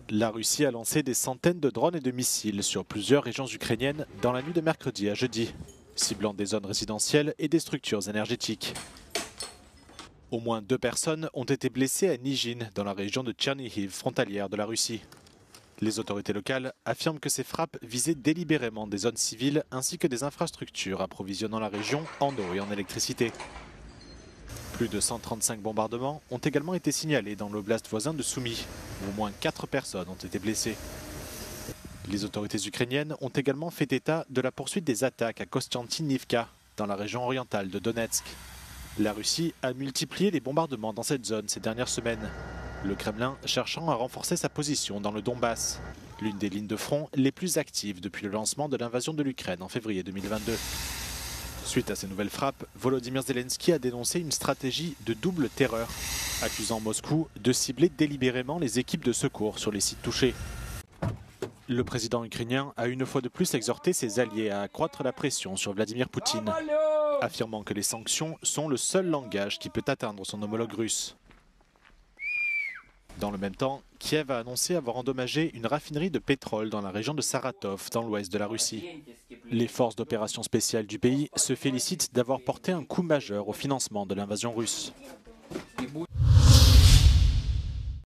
La Russie a lancé des centaines de drones et de missiles sur plusieurs régions ukrainiennes dans la nuit de mercredi à jeudi, ciblant des zones résidentielles et des structures énergétiques. Au moins 2 personnes ont été blessées à Nijin, dans la région de Tchernihiv, frontalière de la Russie. Les autorités locales affirment que ces frappes visaient délibérément des zones civiles ainsi que des infrastructures approvisionnant la région en eau et en électricité. Plus de 135 bombardements ont également été signalés dans l'oblast voisin de Soumy, où au moins 4 personnes ont été blessées. Les autorités ukrainiennes ont également fait état de la poursuite des attaques à Kostiantynivka, dans la région orientale de Donetsk. La Russie a multiplié les bombardements dans cette zone ces dernières semaines, le Kremlin cherchant à renforcer sa position dans le Donbass, l'une des lignes de front les plus actives depuis le lancement de l'invasion de l'Ukraine en février 2022. Suite à ces nouvelles frappes, Volodymyr Zelensky a dénoncé une stratégie de double terreur, accusant Moscou de cibler délibérément les équipes de secours sur les sites touchés. Le président ukrainien a une fois de plus exhorté ses alliés à accroître la pression sur Vladimir Poutine, affirmant que les sanctions sont le seul langage qui peut atteindre son homologue russe. Dans le même temps, Kiev a annoncé avoir endommagé une raffinerie de pétrole dans la région de Saratov, dans l'ouest de la Russie. Les forces d'opération spéciales du pays se félicitent d'avoir porté un coup majeur au financement de l'invasion russe.